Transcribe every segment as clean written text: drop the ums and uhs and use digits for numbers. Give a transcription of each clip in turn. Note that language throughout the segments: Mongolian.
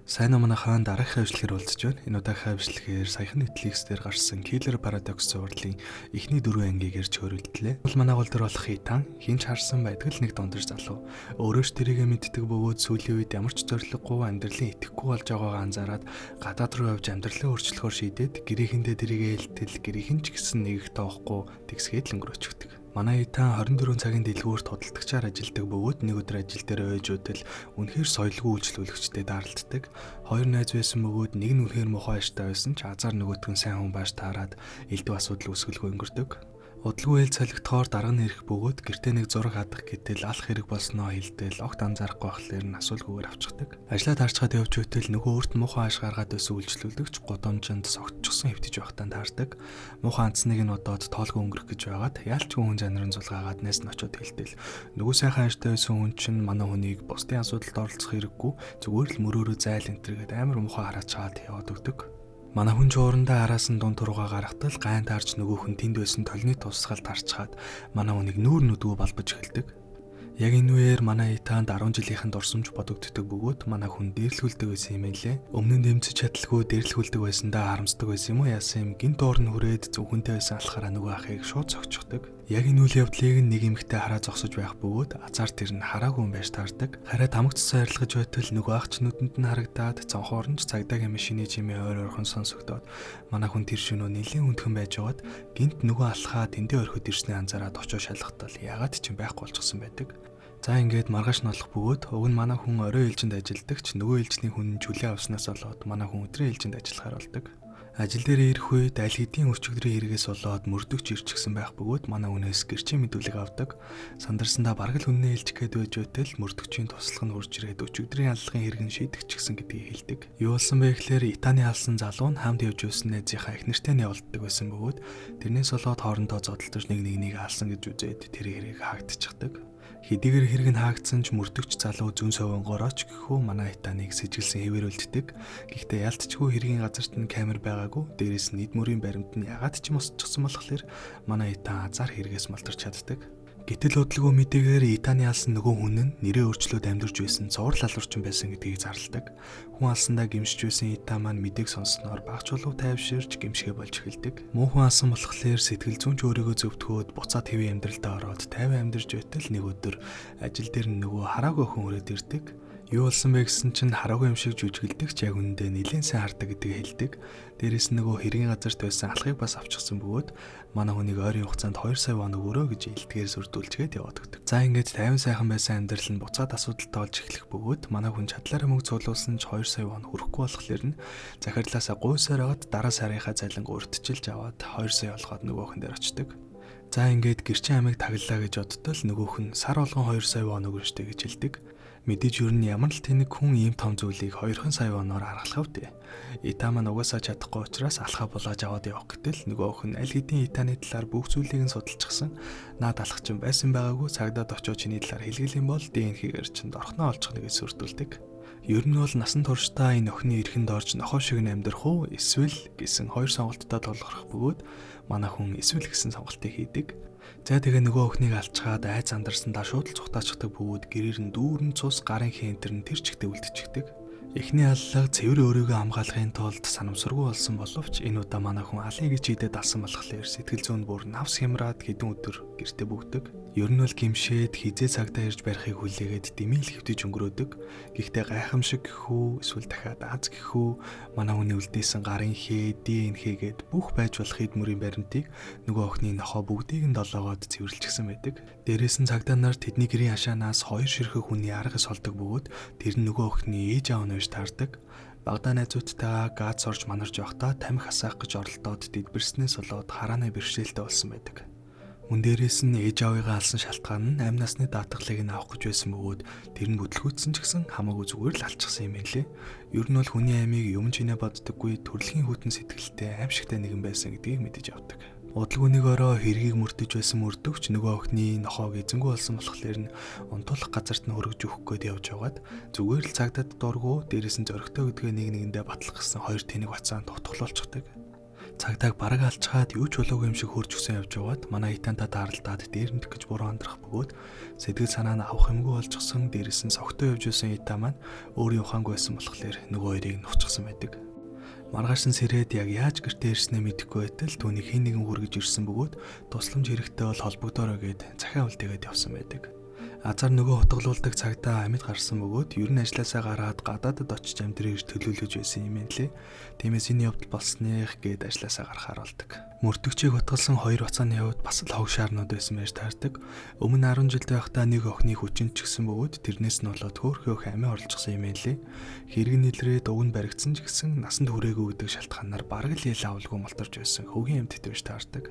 Сайн амнахаан дараагийн хавьчлэгээр уулзж байна. Энэ удаагийн хавьчлэгээр саяхан Netflix дээр гарсан Killer Paradox урлагийн эхний 4 ангийг ярьж хөрвөлдлээ. Бол манай гол дээр болох Итан хинч харсан байдаг л нэг дундаж залуу. Өөрөө ч тэрийгэ мэддэг бөгөөд сүүлийн үед ямар ч зориггүй амьдралын итгэхгүй болж байгаагаа анзаараад гадаад руу явж амьдралаа өөрчлөхөөр шийдээд гэрээхэндээ тэрийгэ хэлтэл гэрийнхэн ч гэсэн нэг их тоохгүй тэгсгээд л өнгөрөөчихдөг. Манай Итан 24 цагийн дэлгүүрт худалдагчаар ажилладаг бөгөөд нэг өдөр ажил дээр ойж удал үнэхээр соёлгүй үйлчлүүлэгчтэй даралддаг. Хоёр найз байсан бөгөөд нэг нь үнэхээр муухай аштай байсан ч азар нөгөөтг нь сайн хүн baаш таарад элдв асуудал үүсгэлгүй өнгөрдөг. Удалгүй ээлж салхитохоор дарга нь ирэх бөгөөд гэртээ нэг зураг хадах гэтэл алах хэрэг болсноо хэлтэл огт анзаарахгүй байхлаар нь асуулгүйгээр авчихдаг. Ажлаа тарчгаад явж өтөл нөгөө өөрт муухай аш гаргаад байсан үйлчлүүлэгч гудамжинд согтчихсон хэвтэж байхтаа таардаг. Муухай анцныг нь бодоод тоолгүй өнгөрөх гэж байгаад яалчгүй хүн занрын зулгаагаад найс нь очиод хэлтэл нөгөө сайхан аштай байсан хүн чинь манай хүнийг бусдын асуудалд оролцох хэрэггүй зүгээр л мөрөөрөө зайл энтергээд амар муухай хараач чаад яваад өгдөг. Манай хүн жуурандаа араас нь дунд туруугаа гаргатал гайн таарч нөгөөх нь тэнд байсан толны тусгал тарчхаад манай хүнийг нүүр нүдгүү балбаж эхэлдэг. Яг энэ үеэр манай Итанд 10 жилийнхэн дурсамж бодогддог бөгөөд манай хүн дээрлэхүүлдэг байсан юм лээ. Өмнө нь дэмцэж чадлагүй дээрлэхүүлдэг байсандаа харамсдаг байсан юм уу яасан юм гинт ор нь хүрээд зөвхөнтэй байсан алхаараа нөгөө ахыг шууд цогцохдаг. Яг энэ үйл явдлыг нэг эмэгтэй хараа зогсож байх бөгөөд азар тэр нь хараагүй юм байж таардаг. Хараа тамагцсан арилгаж байтал нөгөө ах ч нүдэнд нь харагдаад цонхоор нь ч цагдаагийн машины чимээ ойр ойрхон сонсогдоод манай хүн тэр шөнөө нэлийн хүндхэн байж байгаад гинт нөгөө алхаа тэндээ орхид ирснээ анзаараад очоо шалгатал ягаад ч юм байхгүй болчихсон байдаг. За ингээд маргааш нь олох бөгөөд уг нь манай хүн орой ээлжинд ажилладаг ч нөгөө ээлжний хүн чүлээ авснаас болоод манай хүн өдрийн ээлжинд ажиллахаар болдог. Ажил дээр ирэх үед аль хэдийн өчигдрийн хэрэгээс болоод мөрдөгч ирчихсэн байх бөгөөд манай хүнээс гэрчийн мэдүүлэг авдаг. Сандарсандаа бараг л үннээ хэлчих гээд байж байтал мөрдөгчийн туслах нь хурж ирээд өчигдрийн аллагын хэрэг нь шийдэх ч гэсэн гэдгийг хэлдэг. Юу болсон бэ гэхээр Итаны алсан залуу нь хамт явж байсан найзынхаа их нэртэй нь явуулдаг байсан бөгөөд тэрнээс болоод хоорондоо зодтолдож нэг алсан гэж үзээд тэр хэрэг хаагдчихдаг. Хэдийгээр хэрэг нь хаагдсан ч мөрдөгч залуу зүүн совонгорооч гэхүү манай Итаныг сэжгэлсэн хэвээрүүлдэг. Гэхдээ ялцчгүй хэргийн газарт нь камер байгаагүй. Дээрээс нь эд мөрийн баримт нь ягаад ч юм усчихсан болохоор манай Итан азар хэрэгээс малтарч чаддаг. Гэтэл удалгүй мэдээгээр Итаны алсан нөгөө хүн нь нэрээ өөрчлөөд амьдарч байсан цуврал алуурчин байсан гэдгийг зарладаг. Хүн алсандаа гимшиж байсан Итан маань мэдээг сонссноор багч болов тайвширч гимшгэ болж эхэлдэг. Муу хүн алсан болохоор сэтгэл зүйн ч өөрийгөө зөвтгөөд буцаад хэвийн амьдралдаа ороод тайван амьдарч байтал нэг өдөр ажил дээр нөгөө хараагүй хүн өрөөд ирдэг. Юу болсон бэ гэсэн чинь хараагүй юм шиг жүжиглдэг ч яг үнэндээ нэлээд сайн хардаг гэдгийг хэлдэг. Дээрээс нөгөө хэргийн газарт байсан алхахыг бас авчихсан бөгөөд манай хүнийг ойрын хугацаанд 2 сая вон өгөрөө гэж илтгэхээр сүрдүүлчихэд яваад өгдөг. За ингээд 50 сайхан байсан амьдрал нь буцаад асуудалтай болж эхлэх бөгөөд манай хүн чадлаараа мөнгө цуглуулсан ч 2 сая вон хүрэхгүй болохоор нь захирлаасаа гуйсаар агаад дараа сарынхаа залинг урьдчилж аваад 2 сая олгоод нөгөөхөн дээр очдөг. За ингээд гэрчин амиг таглалаа гэж бодтол нөгөөх нь сар болгон 2 сая вон өгнө штэ гэж хэлдэг. Мэдээж юу н ямар л тэнэг хүн ийм том зүйлийг 2 сая воноор аргалах вэ? Итан маань угаасаа чадахгүй учраас алхаа булааж аваад явах гэтэл нөгөөх нь аль хэдийн Итаны талаар бүх зүйлийг нь судалчихсан. Наад алхах чинь байсан байгаагүй цагдаад очиж чиний талаар хэлгэл юм бол ДНХ-гээр чинь дорхноо олчих нэгэ сүрдүүлдэг. Ер нь бол насан туршдаа энэ охины эрхэнд орж нохоо шиг амьдрах уу эсвэл гэсэн хоёр сонголттой толгорох бөгөөд манай хүн эсвэл гэсэн сонголтыг хийдэг. За тэгээ нөгөө охиныг алчгаад айц андарсандаа шууд л цухтаачдаг бөгөөд гэрээр нь дүүрэн цус гарын хентэр нь тэр чигтээ үлдчихдэг. Эхний аллага цэвэр өөрийгөө хамгаалахын тулд санамсаргүй болсон боловч энэ удаа манай хүн алын гэж хийдэд алсан болохоор сэтгэл зүйн бүр навс хямраад хэдэн өдөр гэртээ бүгдэг. Ер нь бол гимшээд хизээ цагтаа ирж барихыг хүлээгээд дэмийл хэвтэж өнгөрөөдөг. Гэхдээ гайхамшиг гэхүү эсвэл дахиад аз гэхүү манай хүний үлдээсэн гарын хээ, ДНХ-гээд бүх байж болох хэд мөрийн баримтыг нөгөө охины нохоо бүгдийг нь долоогоод цэвэрлжсэн байдаг. Дээрээс нь цагдаа нар тэдний гэрийн хашаанаас хоёр ширхэг хүний аргас олдог бөгөөд тэр нь нөгөө охины ээж аав нь байж таардаг. Багдаа найзуудтайгаа гац орж манарч явахдаа тамхи асаах гэж оролдоод дэлбэрснээс болоод харааны бэрхшээлтэй болсон байдаг. Мөн дээрээс нь ээж аавыгаа алсан шалтгаан нь амь насны даатгалыг нь авах гэж байсан бөгөөд тэр нь бүтлгүүцсэн ч гэсэн хамаагүй зүгээр л алчихсан юм лээ. Ер нь бол хүний амийг юм чинээ боддоггүй төрөлхийн хүйтэн сэтгэлтэй аимшигтай нэгэн байсан гэдгийг мэдэж авдаг. Удалгүй нэг орой хэргийг мөрдөж байсан мөрдөгч нөгөө охины нохоог эзэнгүй болсон болохоор нь унтуулах газарт нь хөргөж өгөх гээд явж байгаад зүгээр л цагдаад дургу дээрээс нь зөрөгтэй өдгөө нэг нэгэндээ батлах гэсэн хоёр тэнэг бацаанд тутгалуулчихдаг. Цагдаа бараг алчгаад юу ч болоогүй юм шиг хурж өгсөн явж байгаад манай Итантай тааралдаад дээрэндэх гэж буруу андрах бөгөөд сэтгэл санаа нь авах юмгүй болчихсон. Дээрээс нь согтоо явж исэн Итан маань өөрийн ухаангүй байсан болохоор нөгөө хоёрыг нухчихсан байдаг. Маргааш нь сэрээд яг яаж гэртээ ирснээ мэдэхгүй байтал түүнийг хэн нэгэн хүргэж ирсэн бөгөөд тусламж хэрэгтэй бол холбогдоорой гэд захиа үлдээгээд явсан байдаг. Азар нөгөө хутгалуулдаг цагдаа амьд гарсан бөгөөд ер нь ажилласаа гараад гадаадд очиж амьдрыг төлөөлөж байсан юм лээ. Тиймээс энэ явдал болсныг гээд ажилласаа гарахаар болдог. Мөрдөгчийг хутгалсан хоёр уцааны хувьд бас л хог шаарнууд байсан байж таардаг. Өмнө 10 жил байхдаа нэг охины хүчинд ч гэсэн бөгөөд тэрнээс нь болоод хөөхөөх амиа орлчихсан юм лээ. Хэрэг нийлрээд уг нь баригдсан ч гэсэн насанд хүрээгүй гэдэг шалтгаанаар бараг л ял авалгүй молторж байсан хөгийн амьтд байж таардаг.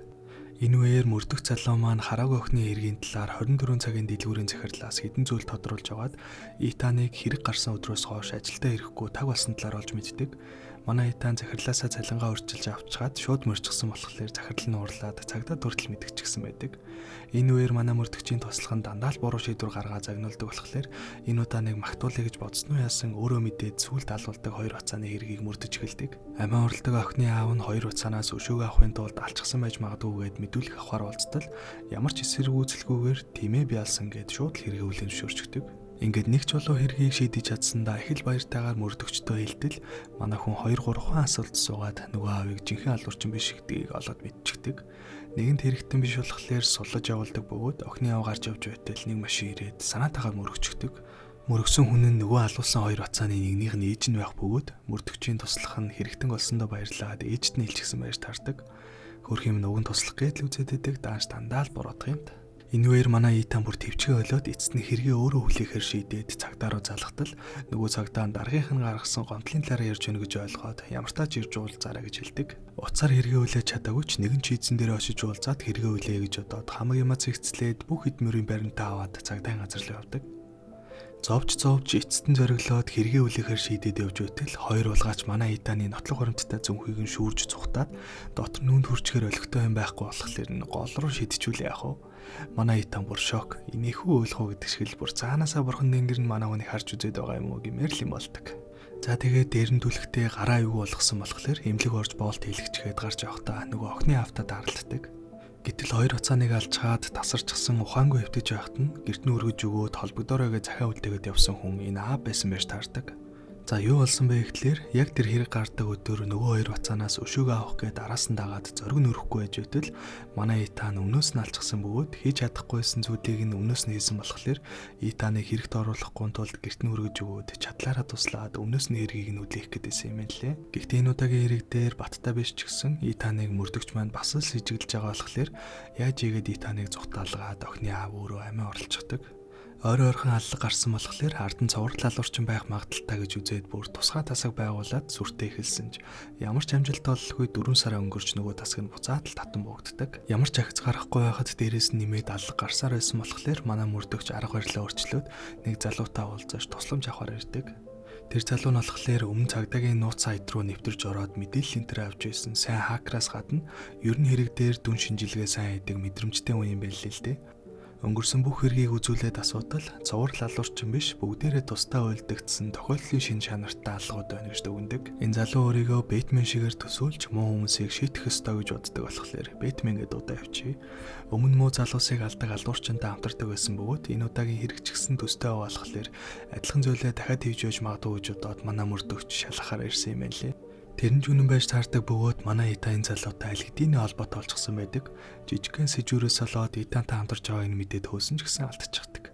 Энэ үеэр мөрдөх залуу маань хараагүй охины хэргийн талаар 24 цагийн дэлгүүрийн захирлаас хэдэн зүйл тодруулж аваад Итаныг хэрэг гарсан өдрөөс хойш ажилдаа ирэхгүй таг болсон талаар олж мэддэг. Манай Итан захирлаасаа цалингаа урьдчилж авчгаад шууд мөрчгсөн болохоор захирал нь уурлаад цагдаа хүртэл мэдчихсэн байдаг. Энэ үеэр манай мөрдөгчийн туслах нь дандаа л буруу шийдвэр гаргаа загнуулдаг болохоор энэ удааныг магтуулъя гэж бодсон уу яасан өөрөө мэдээд сүлд алуулдаг хоёр уцааны хэргийг мөрдөж эхэлдэг. Амиа уралдаг охины аав нь хоёр уцаанаас өшөөгөө авахын тулд алчсан байж магадгүйгээд мэдүүлэх авахар уулзтал ямар ч эсэргүүцэлгүйгээр тимээ биалсан гэд шууд л хэрэг үлэн зөвшөөрчдөг. Ингээд нэг ч болоо хэргийг шийдэж чадсандаа их л баяртайгаар мөрдөгчдөө хэлтэл манай хүн 2-3 хүн асуулт суугаад нөгөө аавыг жинхэнэ алуурчин биш гэдгийг олоод мэдчихдэг. Нэгэнт хэрэгтэн биш болохоор суллаж явуулдаг бөгөөд охины аав гарч явж байтал нэг машин ирээд санаатаагаар мөрөгчдөг. Мөрөгсөн хүн нь нөгөө алуулсан хоёр уцааны нэгнийх нь ээж нь байх бөгөөд мөрдөгчийн туслах нь хэрэгтэн олсондоо баярлаад ээжт нь хэлчихсэн байж таардаг. Хөрх юм нүгэн туслах гэдэл үзээд идэг дааш дандаа л буруудах юм да. Энэ үеэр манай Итан бүр төвчгөө олоод эцэст нь хэргээ өөрөө хүлээхээр шийдээд цагдаа руу залгатал нөгөө цагдаа даргийнх нь гаргасан гомдлын талаар ярьж өгнө гэж ойлгоод ямар тач ирж уулзаарай гэж хэлдэг. Уцаар хэргээ хүлээж чадаагүй ч нэгэн чийдсэн дээр очиж уулзаад хэргээ хүлээе гэж бодоод хамаг юмаа цэгцлээд бүх эдмөрийн баримтаа аваад цагдаа газар руу явдаг. Зовж эцэст нь зориглоод хэргээ хүлээхээр шийдээд явж байтал хоёр улгаач манай Итаны нотлох хуримттай зүнхийг нь шүүрж цухтаад дотор нүунд хүрчгээр олигтой юм байхгүй болохоор нь гол руу шидчихүүлээ яах вэ? Манай Итан бүр шок. Инээхүү ойлгох гэдэг шиг л бүр цаанаасаа бурхан дэнгэр нь манай хүнийг харж үзээд байгаа юм уу гэмээр л юм болдог. За тэгээд дээрэмдүүлэхдээ гараа юу болгосон болохоор эмнэлэг орж боолт хийлгчгээд гарч явахдаа нөгөө охины автаа даралддаг. Гэтэл хоёр уцааныг алчгаад тасарчсан ухаангүй хөвтөж байхад нь гэрт нь өргөж өгөөд холбогдоорой гэж захиа үлдээгээд явсан хүн энэ аав байсан байж таардаг. За юу болсон бэ гэхлээр яг тэр хэрэг гардаг өдөр нөгөө хоёр уцаанаас өшөөгөө авах гээд араас нь дагаад зориг нь өрөхгүй байж байтал манай Итан өмнөөс нь алчсан бөгөөд хийж чадахгүйсэн зүйлийг нь өмнөөс нь хийсэн болохоор Итаныг хэрэгт оруулахгүй тулд гэрт нь өргөж өгөөд чадлаараа туслаад өмнөөс нь хэргийг нь үлээх гэдээсэн юм лээ. Гэхдээ энэ удаагийн хэрэг дээр баттай биш ч гэсэн Итаныг мөрдөгч маань бас л сэжиглэж байгаа болохоор яаж игээд Итаныг зүгтаалгаад охины аав өөрөө амиа орлцдог. Ойрхон аллаг гарсан болохоор ард нь цоврал алуурчин байх магадaltaй гэж үзээд бүр тусгай тасаг байгуулад сүртэй эхэлсэн ч ямар ч амжилттай олохгүй 4 сар өнгөрч нөгөө тасаг нь буцаад л татан буугддаг. Ямар ч ахиц гарахгүй байхад дээрээс нь нэмээд аллаг гарсаар байсан болохоор манай мөрдөгч арга барилаа өөрчлөөд нэг залуутай уулзаж тусламж авахар ирдэг. Тэр залуу нь болохоор өмнө цагдаагийн нууц сайт руу нэвтэрж ороод мэдээлэл энтер авч ирсэн сайн хакераас гадна ер нь хэрэг дээр дүн шинжилгээ сайн хийдэг мэдрэмжтэй хүн юм байл л дээ. Өнгөрсөн бүх хэргийг үзүүлээд асуудал цоврал алуурчин биш бүгдээрээ тусдаа уйлдагдсан тохиолдлын шин чанартай алгууд байна гэж дүгнэдэг. Энэ залуу өөрийгөө Бэтмен шигээр төсөөлж муу хүмүүсийг шийтгэх ёстой гэж боддог болохоор Бэтмен гэдэг удаа явчих. Өмнө муу залуусыг алдаг алуурчинтай хамтардаг байсан бөгөөд энэ удаагийн хэрэг ч гэсэн төстэй байгаа болохоор адилхан зүйлээ дахиад хийж явж магадгүй гэж бодоод манай мөрдөгч шалахаар ирсэн юм байна лээ. Тэрэн ч үнэн байж таардаг бөгөөд манай Итан залуутай аль хэдийн холбоотой олчихсан байдаг. Жижигхэн сэжүүрээс болоод Итантай хамтарч байгааг нь мэдээд хөөсөн ч гэсэн алдчихдаг.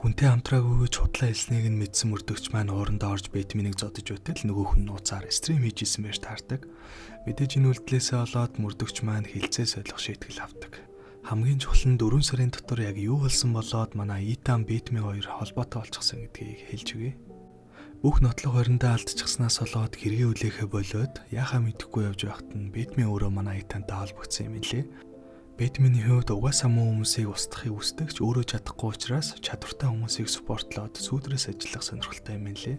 Хүнтэй хамтраагүй гэж худлаа хэлснийг нь мэдсэн мөрдөгч маань уурандаа орж Бэтменийг зодож байтал нөгөөх нь нууцаар стрим хийж исэн байж таардаг. Мэдээж энэ үйлдэлээсээ болоод мөрдөгч маань хилцээ солих шийтгэл авдаг. Хамгийн чухал нь 4 сарын дотор яг юу болсон болоод манай Итан Бэтмен хоёр холбоотой олчихсан гэдгийг хэлж өгье. Бүх нотлох хориндоо алдчихснаас болоод хэргийн үлээхэ болоод яхаа мэдэхгүй явж байхад нь Бэтмен өөрөө манай Итантай холбогдсон юм лээ. Бэтмений хувьд угаасаа муу хүмүүсийг устгахыг хүсдэг ч өөрөө чадахгүй учраас чадвартай хүмүүсийг спортлоод сүүдрээс ажиллах сонирхолтой юм лээ.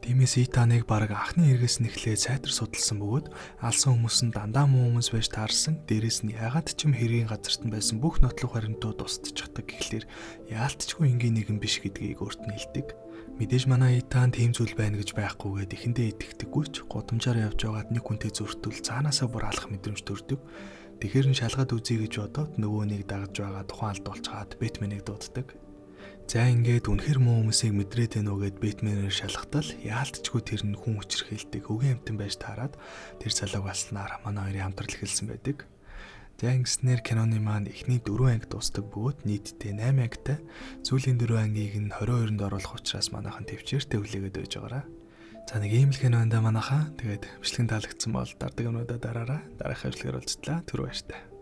Тиймээс Итаныг бараг анхны эргээс нэхлээ сайтар судалсан бөгөөд алсан хүмүүс нь дандаа муу хүмүүс байж таарсан. Дээрээс нь ягаад ч юм хэргийн газарт нь байсан бүх нотлох хоринтууд устчихдаг гэхлээр яалтчгүй энгийн нэгэн биш гэдгийг өөрт нь хэлдэг. Мэдээж манай Итан тийм зүйл байна гэж байхгүйгээд эхэндээ итгэдэггүй ч гудамжаар явж байгаад нэг хүнтэй зөртөл цаанаасаа бүр алах мэдрэмж төрдөг. Тэгэхэр нь шалгаад үзье гэж бодоод нөгөө нэг дагаж байгаа тухайн алдуулцгаад Бэтменийг дууддаг. За ингээд үнэхэр муу хүмүүсийг мэдрээд байна уу гэд Бэтменээр шалгатал яалтчгүй тэр нь хүн хүчрхийлдэг өгийн амтан байж таарад тэр цалаг баснаар манай хоёрын хамтрал эхэлсэн байдаг. За ингэснээр киноны маань эхний 4 анги дуустдаг бөгөөд нийтдээ 8 ангитай. Сүүлийн 4 ангийг нь 22-нд оруулах учраас манайхан төвчээртэй хүлээгээд байж байгаараа. За нэг ийм л кино энэ манайхаа. Тэгээд бичлэгэн таалагдсан бол дараагийн өмнөдө дараараа дараах хэвшлэгээр уулзтлаа. Түр баяртай.